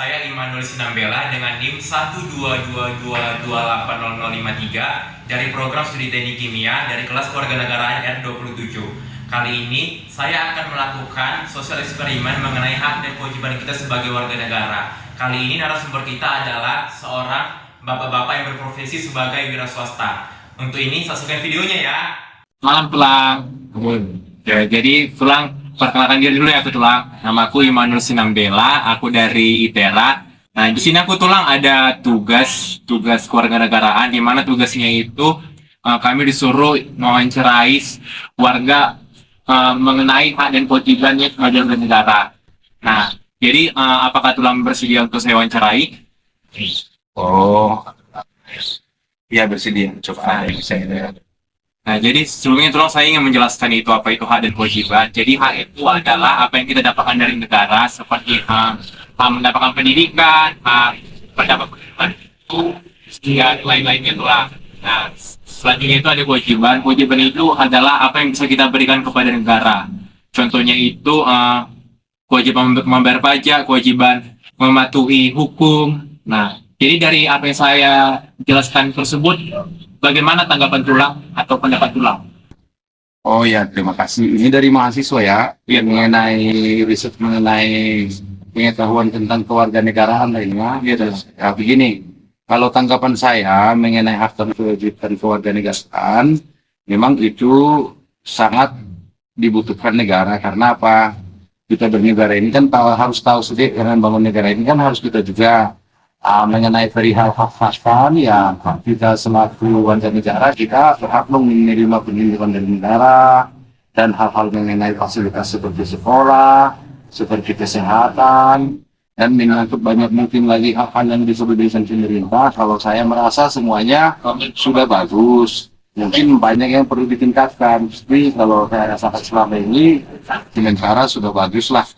saya Immanuel Sinambela dengan NIM 12222280053 dari program studi teknik kimia dari kelas kewarganegaraan R27. Kali ini saya akan melakukan sosial eksperimen mengenai hak dan kewajiban kita sebagai warga negara. Kali ini narasumber kita adalah seorang bapak-bapak yang berprofesi sebagai wira swasta. Untuk ini saksikan videonya ya. Malam Tulang. Ya, jadi Tulang perkenalkan diri dulu ya Tulang. Nama aku Immanuel Sinambela, aku dari ITERA. Nah, di sini aku Tulang ada tugas kewarganegaraan, di mana tugasnya itu kami disuruh mewawancarai warga mengenai hak dan kewajibannya sebagai warga negara. Nah, jadi apakah Tulang bersedia untuk saya wawancarai? Oh, ya bersedia. Coba saya. Nah, jadi sebelumnya tolong saya ingin menjelaskan itu apa itu hak dan kewajiban. Jadi hak itu adalah apa yang kita dapatkan dari negara seperti hak mendapatkan pendidikan, hak mendapat pendidikan itu, dan lain-lainnya itulah. Nah, selanjutnya itu ada kewajiban. Kewajiban itu adalah apa yang bisa kita berikan kepada negara. Contohnya itu kewajiban membayar pajak, kewajiban mematuhi hukum. Nah, jadi dari apa yang saya jelaskan tersebut, bagaimana tanggapan Tulang atau pendapat Tulang? Oh ya, terima kasih. Ini dari mahasiswa ya, yang mengenai riset mengenai pengetahuan tentang kewarganegaraan lainnya. Ya, begini, kalau tanggapan saya mengenai hak dan kewajiban kewarganegaraan, memang itu sangat dibutuhkan negara. Karena apa? Kita bernegara ini kan harus tahu sedikit, dengan bangun negara ini kan harus kita juga mengenai perihal hak-hakan ya, kita selaku warga negara kita berhak menerima pendidikan dari negara dan hal-hal mengenai fasilitas seperti sekolah, seperti kesehatan, dan menyangkut banyak mungkin lagi hak-hak yang disuruh pemerintah. Kalau saya merasa semuanya sudah bagus, mungkin banyak yang perlu ditingkatkan. Tapi kalau saya rasakan selama ini negara sudah bagus lah.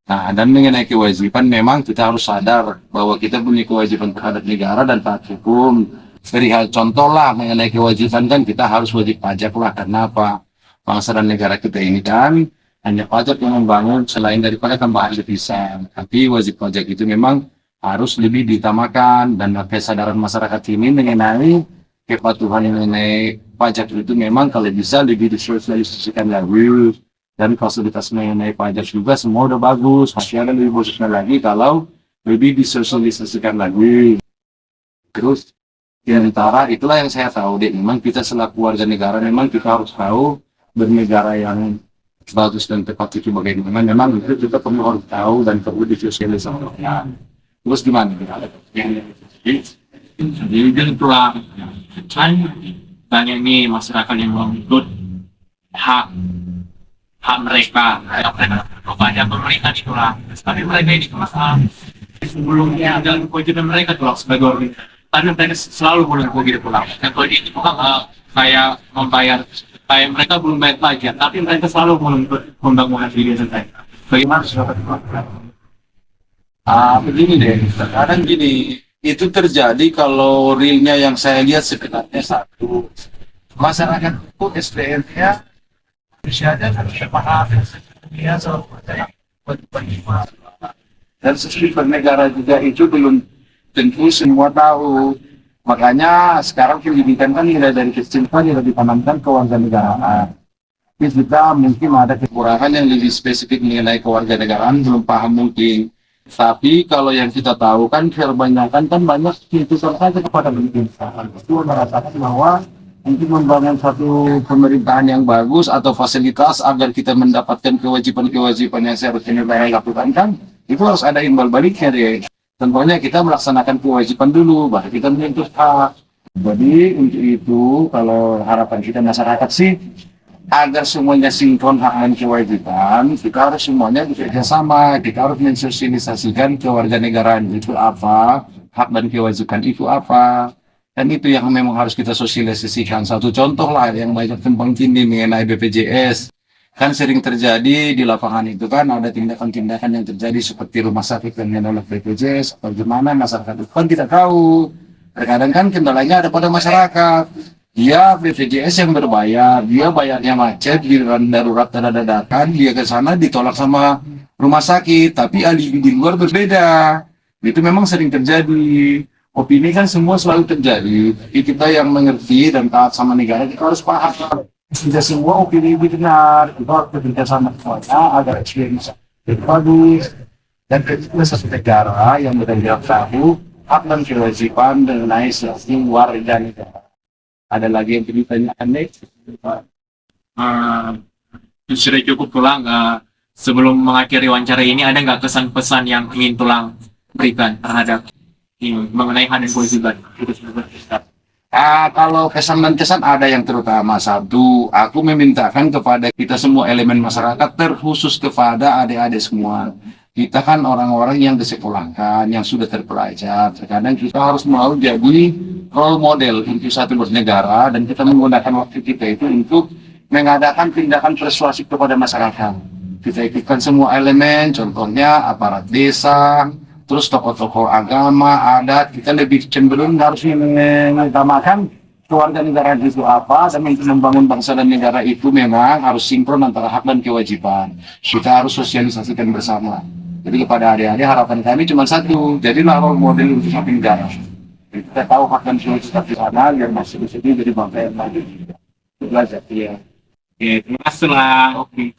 Nah, dan mengenai kewajiban memang kita harus sadar bahwa kita punya kewajiban terhadap negara dan taat hukum. Perihal contoh lah mengenai kewajiban kan kita harus wajib pajak lah. Karena apa? Bangsa dan negara kita ini kan hanya pajak yang membangun selain daripada tambahan devisa. Tapi wajib pajak itu memang harus lebih diutamakan, dan kesadaran masyarakat ini mengenai kepatuhan mengenai pajak itu memang kalau bisa lebih disosialisasikan lagi. Dan fasilitas mengenai pajak juga semua udah bagus, masih ada lebih bagusnya lagi kalau lebih disosialisasikan lagi. Terus di antara itulah yang saya tahu deh, memang kita selaku warga negara memang kita harus tahu bernegara yang bagus dan tepat itu bagaimana. Memang itu kita perlu harus tahu dan perlu disosialisasikan. Terus gimana? Jadi Tulang kan banyak nih masyarakat yang menuntut hak mereka kepada pemerintah itulah. Tapi mereka ini sebelumnya dalam kewajiban mereka tuh sebagai orang, tapi mereka selalu belum begitu pulang. Dan kalau itu kayak membayar, kayak mereka belum bayar pajak, tapi mereka selalu menuntut pembangunan diri sendiri. Bagaimana sahabat? Begini deh, kadang gini, itu terjadi kalau realnya yang saya lihat sebenarnya satu, masyarakat itu SDM-nya usianya harus paham ya soal dan sisi bernegara juga itu belum tentu semua tahu. Makanya sekarang pendidikan kan mulai dari kecil kan sudah ditanamkan kewarganegaraan. Tapi kita mungkin ada kekurangan yang lebih spesifik mengenai kewarganegaraan, belum paham mungkin. Tapi kalau yang kita tahu kan kebanyakan kan banyak tuntutan saja kepada pemerintah. Itu merasakan bahwa untuk membangun satu pemerintahan yang bagus atau fasilitas agar kita mendapatkan kewajiban-kewajiban yang seharusnya negara lakukan kan, itu harus ada imbal baliknya deh. Tentunya kita melaksanakan kewajiban dulu, baru kita menuntut hak. Jadi untuk itu kalau harapan kita masyarakat sih agar semuanya sinkron hak dan kewajiban, kita harus semuanya bekerja sama, kita harus mensosialisasikan kewarganegaraan itu apa, hak dan kewajiban itu apa. Dan itu yang memang harus kita sosialisasikan. Satu contoh lah yang banyak tumpang tindih mengenai BPJS. Kan sering terjadi di lapangan itu kan ada tindakan-tindakan yang terjadi seperti rumah sakit yang menolak BPJS atau gimana masyarakat itu kan kita tahu. Terkadang kan kendalanya ada pada masyarakat. Dia BPJS yang berbayar, dia bayarnya macet, giliran darurat dan dadakan, dia ke sana ditolak sama rumah sakit, tapi alibi di luar berbeda. Itu memang sering terjadi. Opini kan semua selalu terjadi. Tapi kita yang mengerti dan taat sama negara, kita harus paham. Tidak semua opini itu benar. Kita harus bekerja sama semuanya agar experience bagus. Dan kita satu negara yang benar-benar tahu hak dan kewajiban mengenai setiap warga negara. Ada lagi yang perlu ditanyakan nih? Sudah cukup Tulang. Sebelum mengakhiri wawancara ini, ada nggak kesan pesan yang ingin Tulang berikan terhadap ini mengenai hak dan kewajiban? Kalau pesan dan kesan ada yang terutama satu, aku memintakan kepada kita semua elemen masyarakat, terkhusus kepada adik-adik semua. Kita kan orang-orang yang disekolahkan, yang sudah terpelajar. Terkadang kita harus mau jadi role model untuk satu bernegara, dan kita menggunakan waktu kita itu untuk mengadakan tindakan persuasif kepada masyarakat. Kita ikutkan semua elemen, contohnya aparat desa, terus tokoh-tokoh agama, adat. Kita lebih cenderung harus mengutamakan kewarganegaraan itu apa, dan untuk membangun bangsa dan negara itu memang harus sinkron antara hak dan kewajiban. Kita harus sosialisasikan bersama. Jadi kepada adik-adik harapan kami cuma satu, jadilah role model untuk satu negara. Jadi kita tahu hak dan kewajiban di sana, yang masih di sini jadi bangsa yang maju. Belajar, ya. Oke, terima kasih lah. Oke.